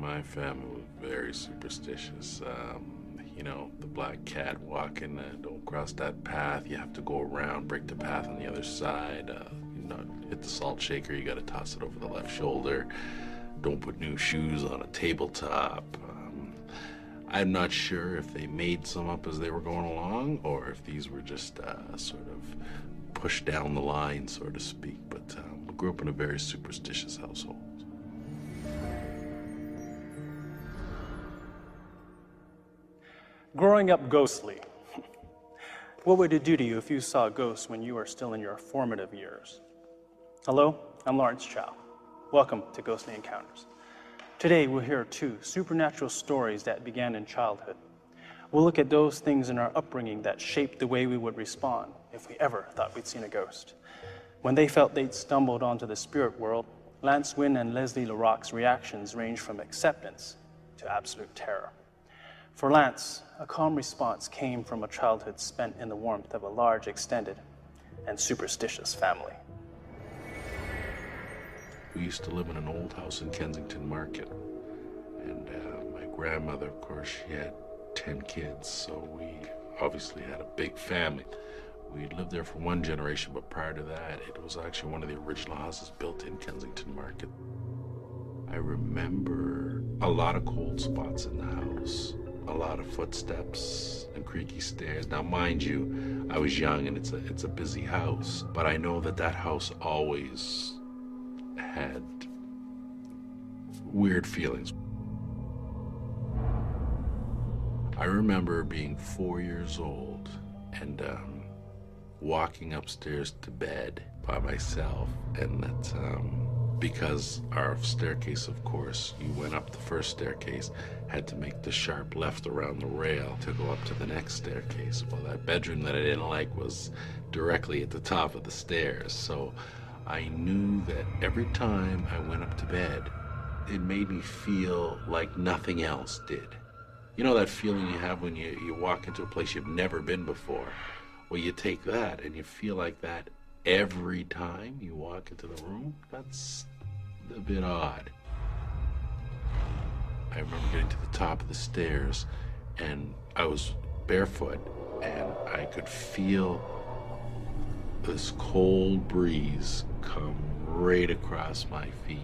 My family was very superstitious. You know, the black cat walking, don't cross that path. You have to go around, break the path on the other side. You know, hit the salt shaker, you gotta toss it over the left shoulder. Don't put new shoes on a tabletop. I'm not sure if they made some up as they were going along or if these were just sort of pushed down the line, so to speak. But we grew up in a very superstitious household. Growing up ghostly. What would it do to you if you saw ghosts when you were still in your formative years? Hello, I'm Lawrence Chow. Welcome to Ghostly Encounters. Today we'll hear two supernatural stories that began in childhood. We'll look at those things in our upbringing that shaped the way we would respond if we ever thought we'd seen a ghost. When they felt they'd stumbled onto the spirit world, Lance Wynn and Lesley LaRocque's reactions ranged from acceptance to absolute terror. For Lance, a calm response came from a childhood spent in the warmth of a large, extended, and superstitious family. We used to live in an old house in Kensington Market. And my grandmother, of course, she had 10 kids, so we obviously had a big family. We'd lived there for one generation, but prior to that, it was actually one of the original houses built in Kensington Market. I remember a lot of cold spots in the house, a lot of footsteps and creaky stairs. Now, mind you, I was young and it's a busy house, but I know that house always had weird feelings. I remember being 4 years old and walking upstairs to bed by myself, and that because our staircase, of course, you went up the first staircase, had to make the sharp left around the rail to go up to the next staircase. Well, that bedroom that I didn't like was directly at the top of the stairs, so I knew that every time I went up to bed, it made me feel like nothing else did. You know that feeling you have when you walk into a place you've never been before? Well, you take that and you feel like that every time you walk into the room? That's a bit odd. I remember getting to the top of the stairs and I was barefoot and I could feel this cold breeze come right across my feet.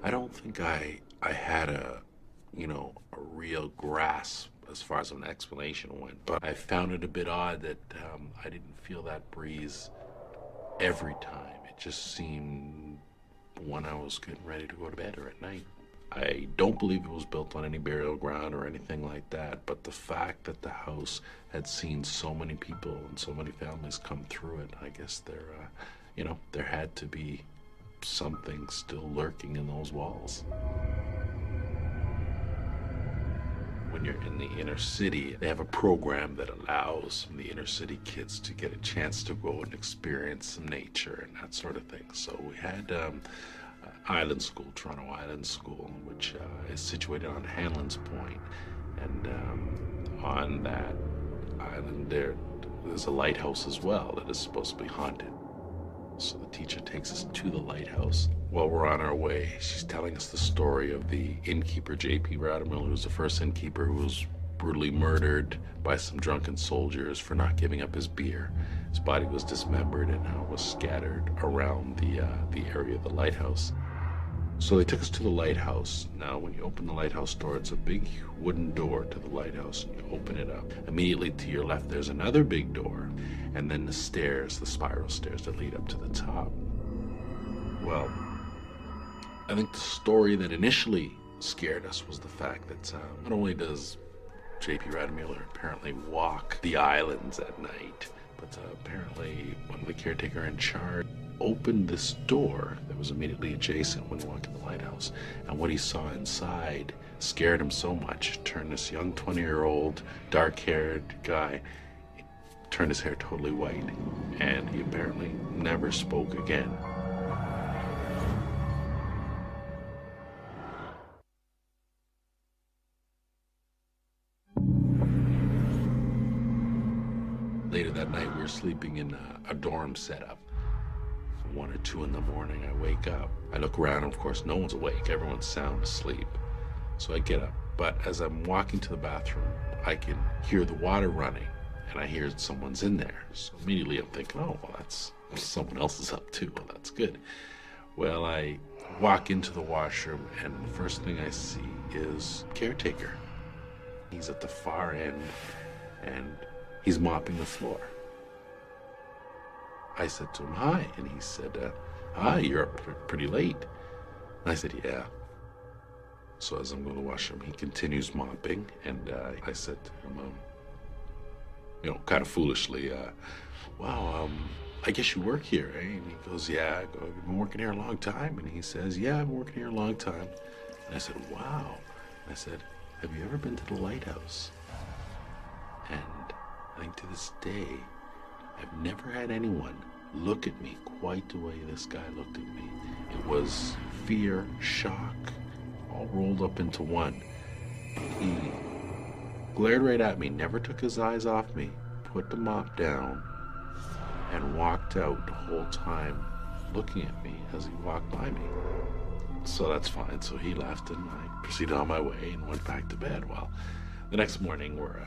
I don't think I had a real grasp as far as an explanation went, but I found it a bit odd that I didn't feel that breeze every time. It just seemed when I was getting ready to go to bed or at night. I don't believe it was built on any burial ground or anything like that, but the fact that the house had seen so many people and so many families come through it, I guess there had to be something still lurking in those walls. When you're in the inner city, they have a program that allows the inner city kids to get a chance to go and experience some nature and that sort of thing. So we had Island School, Toronto Island School, which is situated on Hanlon's Point. And on that island there's a lighthouse as well that is supposed to be haunted. So the teacher takes us to the lighthouse. While we're on our way, she's telling us the story of the innkeeper, J.P. Rattermill, who was the first innkeeper who was brutally murdered by some drunken soldiers for not giving up his beer. His body was dismembered and was scattered around the area of the lighthouse. So they took us to the lighthouse. Now, when you open the lighthouse door, it's a big wooden door to the lighthouse, and you open it up. Immediately to your left, there's another big door, and then the stairs, the spiral stairs that lead up to the top. Well, I think the story that initially scared us was the fact that not only does J.P. Rattermiller apparently walk the islands at night, but apparently one of the caretaker in charge opened this door that was immediately adjacent when walking the lighthouse, and what he saw inside scared him so much, turned this young 20-year-old dark-haired guy, turned his hair totally white, and he apparently never spoke again. Later that night, we were sleeping in a dorm setup. 1 or 2 in the morning, I wake up. I look around, and of course, no one's awake. Everyone's sound asleep. So I get up. But as I'm walking to the bathroom, I can hear the water running, and I hear someone's in there. So immediately I'm thinking, oh, well, that's someone else is up too. Well, that's good. Well, I walk into the washroom, and the first thing I see is caretaker. He's at the far end, and he's mopping the floor. I said to him, hi, and he said, hi, you're up pretty late. And I said, yeah. So as I'm going to the washroom, he continues mopping, and I said to him, kind of foolishly, wow, I guess you work here, eh? And he goes, yeah. I go, you've been working here a long time? And he says, yeah, I've been working here a long time. And I said, wow. And I said, have you ever been to the lighthouse? And I think to this day, I've never had anyone look at me quite the way this guy looked at me. It was fear, shock, all rolled up into one. He glared right at me, never took his eyes off me, put the mop down, and walked out the whole time looking at me as he walked by me. So that's fine. So he left, and I proceeded on my way and went back to bed. Well, the next morning we're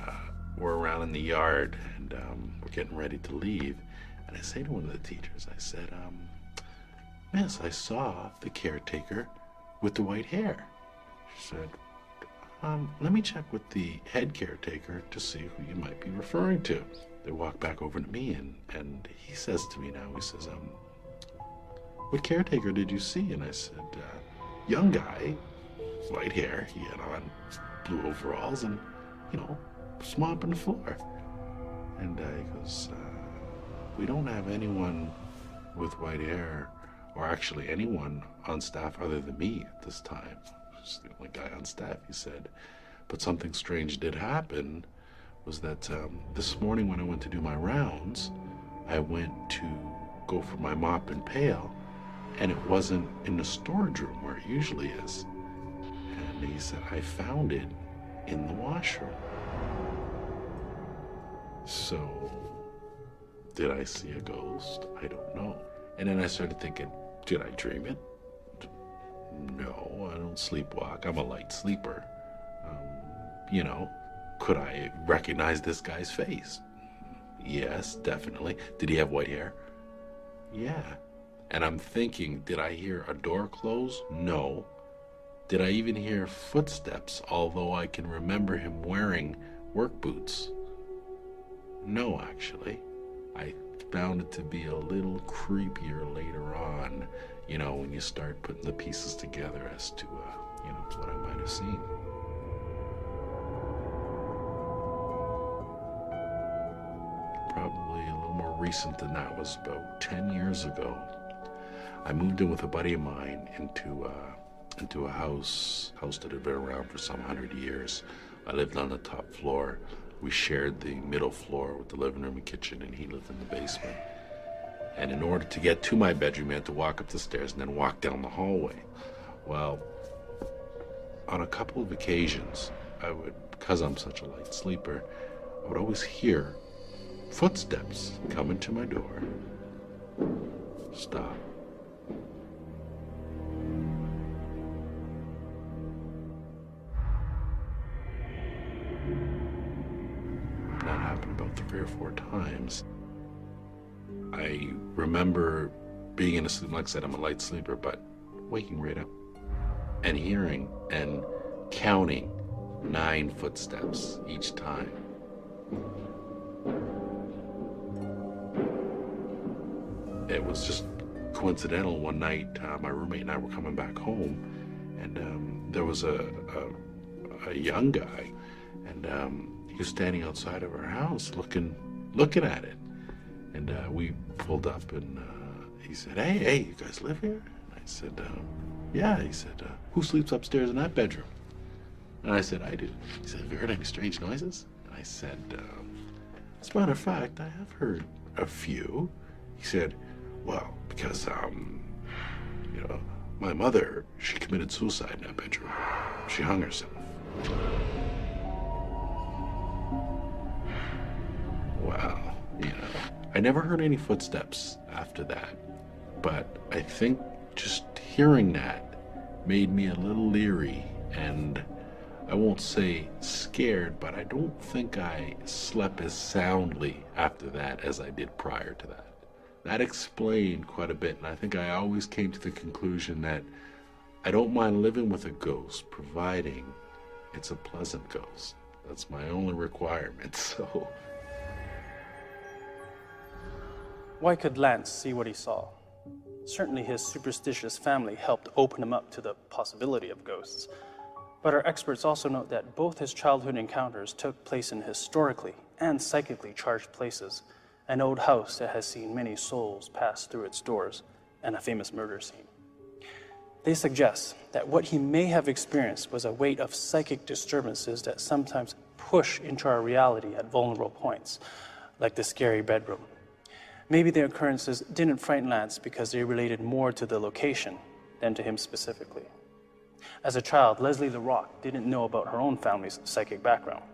around in the yard, and we're getting ready to leave. And I say to one of the teachers, I said, miss, I saw the caretaker with the white hair. She said, let me check with the head caretaker to see who you might be referring to. They walk back over to me, and he says to me now, he says, what caretaker did you see? And I said, young guy, white hair, he had on blue overalls, and, just mopping the floor. And he goes, we don't have anyone with white hair, or actually anyone on staff other than me at this time. I was the only guy on staff, he said. But something strange did happen, was that this morning when I went to do my rounds, I went to go for my mop and pail, and it wasn't in the storage room where it usually is. And he said, I found it in the washroom. So, did I see a ghost? I don't know. And then I started thinking, did I dream it? No, I don't sleepwalk. I'm a light sleeper. Could I recognize this guy's face? Yes, definitely. Did he have white hair? Yeah. And I'm thinking, did I hear a door close? No. Did I even hear footsteps, although I can remember him wearing work boots? No, actually. I found it to be a little creepier later on, when you start putting the pieces together as to, what I might have seen. Probably a little more recent than that, was about 10 years ago. I moved in with a buddy of mine into a house that had been around for some 100 years. I lived on the top floor. We shared the middle floor with the living room and kitchen, and he lived in the basement. And in order to get to my bedroom, I had to walk up the stairs and then walk down the hallway. Well, on a couple of occasions, because I'm such a light sleeper, I would always hear footsteps coming to my door. Stop. That happened about 3 or 4 times. I remember being in a sleep, like I said, I'm a light sleeper, but waking right up and hearing and counting 9 footsteps each time. It was just coincidental. One night, my roommate and I were coming back home, and there was a young guy, and he was standing outside of our house looking at it. And we pulled up, and he said, hey, you guys live here? And I said, yeah. He said, who sleeps upstairs in that bedroom? And I said, I do. He said, have you heard any strange noises? And I said, as a matter of fact, I have heard a few. He said, well, because, my mother, she committed suicide in that bedroom. She hung herself. Wow, I never heard any footsteps after that. But I think just hearing that made me a little leery, and I won't say scared, but I don't think I slept as soundly after that as I did prior to that. That explained quite a bit, and I think I always came to the conclusion that I don't mind living with a ghost, providing it's a pleasant ghost. That's my only requirement, so. Why could Lance see what he saw? Certainly his superstitious family helped open him up to the possibility of ghosts. But our experts also note that both his childhood encounters took place in historically and psychically charged places, an old house that has seen many souls pass through its doors, and a famous murder scene. They suggest that what he may have experienced was a weight of psychic disturbances that sometimes push into our reality at vulnerable points, like the scary bedroom. Maybe the occurrences didn't frighten Lance because they related more to the location than to him specifically. As a child, Lesley the Rock didn't know about her own family's psychic background,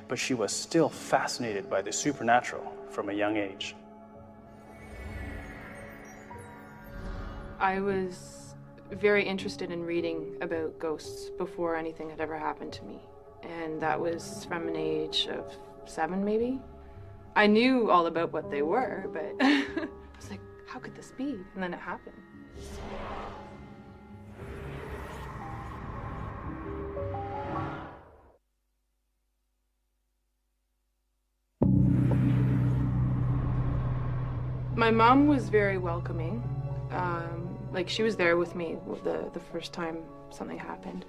but she was still fascinated by the supernatural from a young age. I was very interested in reading about ghosts before anything had ever happened to me. And that was from an age of 7, maybe. I knew all about what they were, but I was like, how could this be? And then it happened. My mom was very welcoming. Like, she was there with me the first time something happened.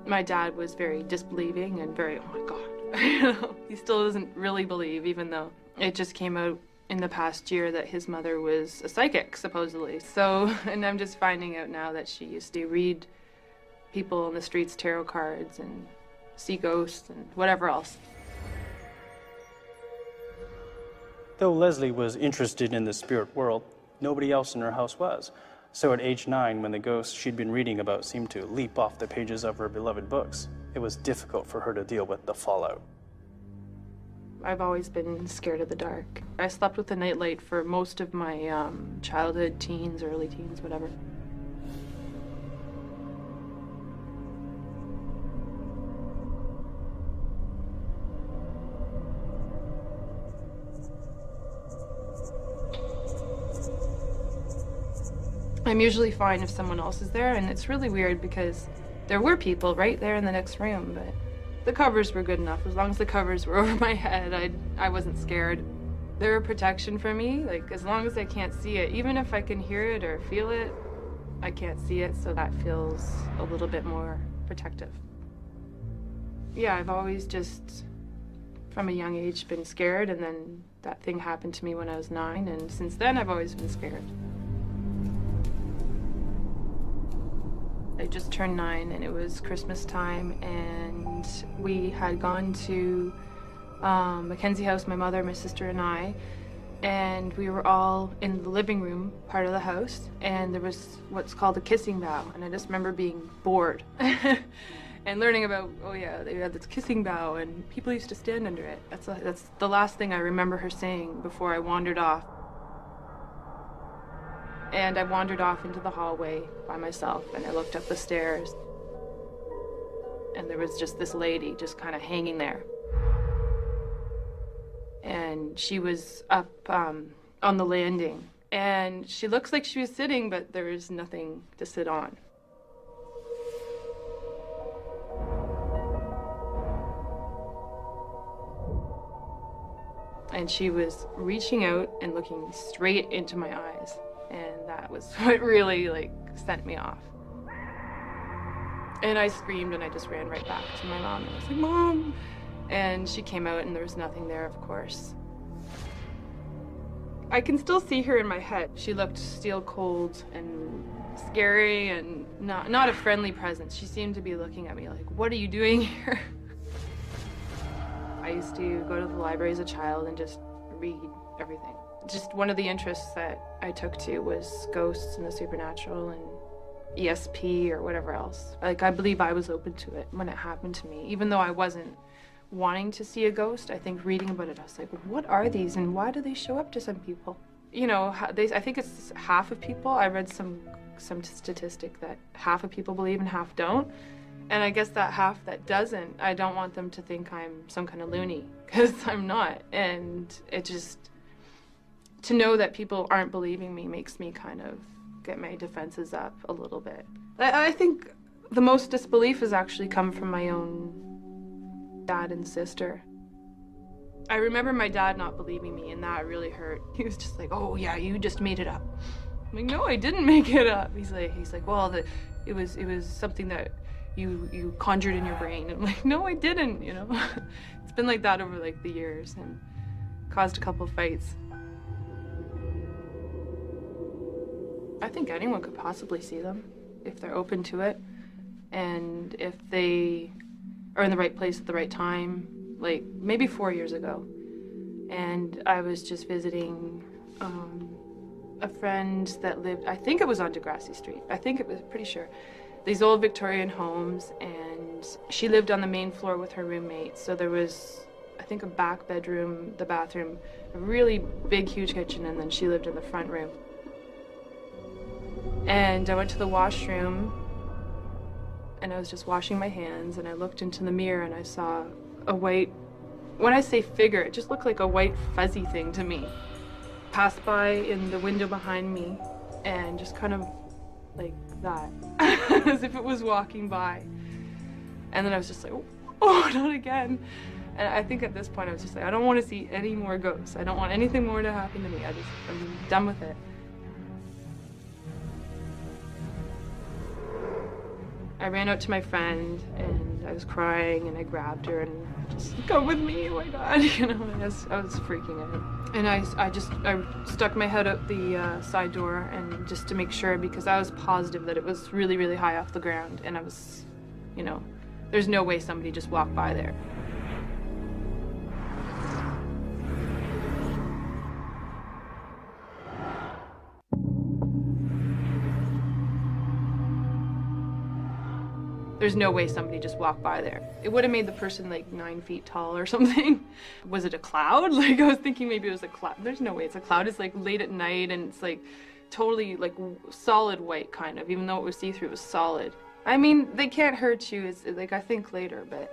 My dad was very disbelieving and very, oh my God. He still doesn't really believe, even though it just came out in the past year that his mother was a psychic, supposedly. So, and I'm just finding out now that she used to read people on the streets tarot cards and see ghosts and whatever else. Though Lesley was interested in the spirit world, nobody else in her house was. So at age 9, when the ghosts she'd been reading about seemed to leap off the pages of her beloved books, it was difficult for her to deal with the fallout. I've always been scared of the dark. I slept with a nightlight for most of my childhood, teens, early teens, whatever. I'm usually fine if someone else is there, and it's really weird because there were people right there in the next room, but the covers were good enough. As long as the covers were over my head, I wasn't scared. They're a protection for me, like as long as I can't see it. Even if I can hear it or feel it, I can't see it, so that feels a little bit more protective. Yeah, I've always just, from a young age, been scared, and then that thing happened to me when I was 9, and since then I've always been scared. I just turned 9 and it was Christmas time, and we had gone to Mackenzie House, my mother, my sister, and I, and we were all in the living room part of the house, and there was what's called a kissing bough, and I just remember being bored and learning about, oh yeah, they had this kissing bough and people used to stand under it. That's the last thing I remember her saying before I wandered off. And I wandered off into the hallway by myself, and I looked up the stairs, and there was just this lady just kind of hanging there. And she was up on the landing, and she looks like she was sitting, but there was nothing to sit on. And she was reaching out and looking straight into my eyes. And that was what really, like, sent me off. And I screamed, and I just ran right back to my mom. And I was like, Mom! And she came out, and there was nothing there, of course. I can still see her in my head. She looked steel cold and scary and not a friendly presence. She seemed to be looking at me like, what are you doing here? I used to go to the library as a child and just read everything. Just one of the interests that I took to was ghosts and the supernatural and ESP or whatever else. Like, I believe I was open to it when it happened to me. Even though I wasn't wanting to see a ghost, I think reading about it, I was like, what are these and why do they show up to some people? you know, I think it's half of people. I read some statistic that half of people believe and half don't. And I guess that half that doesn't, I don't want them to think I'm some kind of loony, because I'm not. And it just, to know that people aren't believing me makes me kind of get my defenses up a little bit. I think the most disbelief has actually come from my own dad and sister. I remember my dad not believing me, and that really hurt. He was just like, "Oh yeah, you just made it up." I'm like, "No, I didn't make it up." He's like, "Well, it was something that you conjured in your brain." And I'm like, "No, I didn't." You know, it's been like that over like the years, and caused a couple fights. I think anyone could possibly see them if they're open to it, and if they are in the right place at the right time. Like maybe 4 years ago, and I was just visiting a friend that lived, I think it was on Degrassi Street. I think it was, pretty sure. These old Victorian homes, and she lived on the main floor with her roommate. So there was, I think, a back bedroom, the bathroom, a really big, huge kitchen, and then she lived in the front room. And I went to the washroom, and I was just washing my hands, and I looked into the mirror, and I saw a white, when I say figure, it just looked like a white fuzzy thing to me. Passed by in the window behind me, and just kind of like that, as if it was walking by. And then I was just like, oh, not again. And I think at this point I was just like, I don't want to see any more ghosts. I don't want anything more to happen to me. I'm done with it. I ran out to my friend, and I was crying, and I grabbed her and just, "Come with me, oh my God," you know, and I was freaking out. And I stuck my head out the side door, and just to make sure, because I was positive that it was really, really high off the ground, and I was, you know, there's no way somebody just walked by there. There's no way somebody just walked by there. It would have made the person like 9 feet tall or something. Was it a cloud? Like, I was thinking maybe it was a cloud. There's no way it's a cloud. It's like late at night, and it's like totally like solid white kind of, even though it was see-through, it was solid. I mean, they can't hurt you, it's like, I think later, but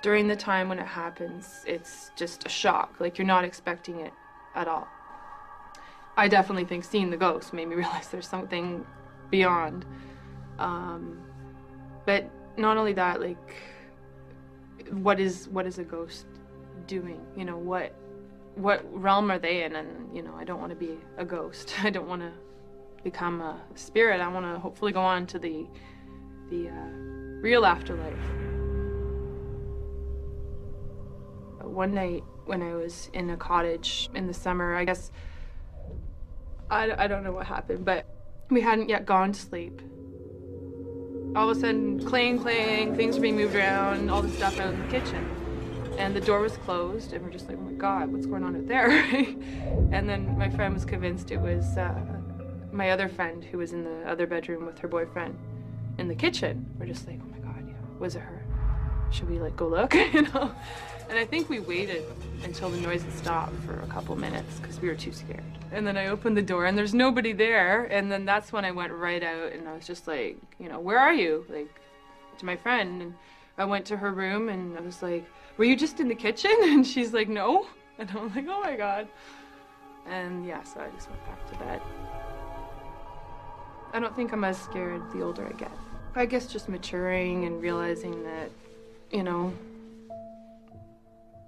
during the time when it happens, it's just a shock. Like, you're not expecting it at all. I definitely think seeing the ghost made me realize there's something beyond. But not only that, like, what is a ghost doing? You know, what realm are they in? And, you know, I don't want to be a ghost. I don't want to become a spirit. I want to hopefully go on to the real afterlife. One night when I was in a cottage in the summer, I guess, I don't know what happened, but we hadn't yet gone to sleep. All of a sudden, clang, clang, things were being moved around, all this stuff out in the kitchen. And the door was closed, and we're just like, oh my God, what's going on out there? And then my friend was convinced it was my other friend who was in the other bedroom with her boyfriend in the kitchen. We're just like, oh my God, yeah, was it her? Should we like go look, you know? And I think we waited until the noise had stopped for a couple minutes because we were too scared. And then I opened the door and there's nobody there. And then that's when I went right out and I was just like, you know, where are you? Like, to my friend. And I went to her room and I was like, were you just in the kitchen? And she's like, no. And I'm like, oh my God. And yeah, so I just went back to bed. I don't think I'm as scared the older I get. I guess just maturing and realizing that, you know,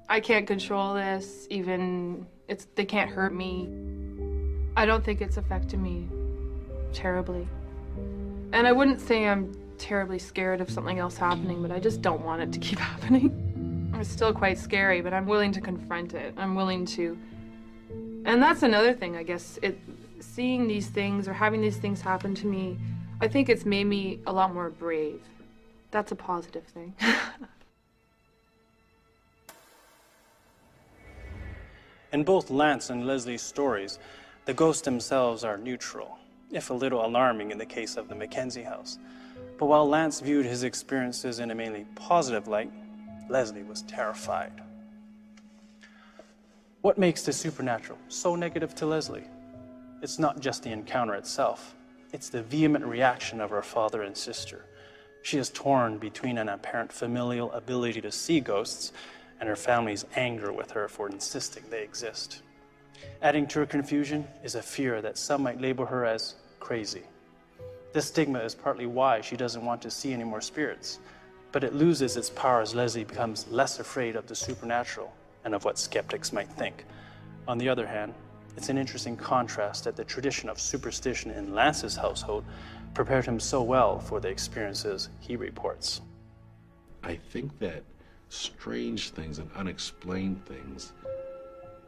I can't control this, even they can't hurt me. I don't think it's affected me terribly. And I wouldn't say I'm terribly scared of something else happening, but I just don't want it to keep happening. It's still quite scary, but I'm willing to confront it. I'm willing to, and that's another thing, I guess, seeing these things or having these things happen to me, I think it's made me a lot more brave. That's a positive thing. In both Lance and Lesley's stories, the ghosts themselves are neutral, if a little alarming in the case of the Mackenzie house. But while Lance viewed his experiences in a mainly positive light, Lesley was terrified. What makes the supernatural so negative to Lesley? It's not just the encounter itself. It's the vehement reaction of her father and sister. She is torn between an apparent familial ability to see ghosts and her family's anger with her for insisting they exist. Adding to her confusion is a fear that some might label her as crazy. This stigma is partly why she doesn't want to see any more spirits, but it loses its power as Lesley becomes less afraid of the supernatural and of what skeptics might think. On the other hand, it's an interesting contrast that the tradition of superstition in Lance's household prepared him so well for the experiences he reports. I think that strange things and unexplained things,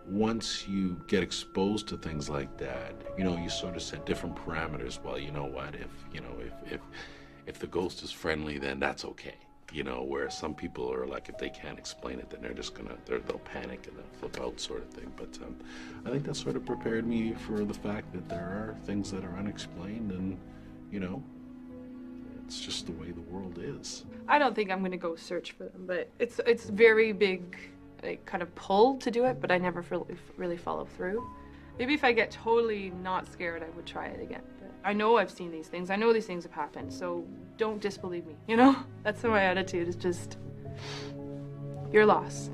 once you get exposed to things like that, you sort of set different parameters. Well, you know what, if the ghost is friendly, then that's okay. Where some people are like, if they can't explain it, then they'll panic and they'll flip out, sort of thing. But I think that sort of prepared me for the fact that there are things that are unexplained, and it's just the way the world is. I don't think I'm gonna go search for them, but it's very big, like, kind of pull to do it, but I never really follow through. Maybe if I get totally not scared, I would try it again. But I know I've seen these things. I know these things have happened, so don't disbelieve me, That's my attitude. It's just your loss.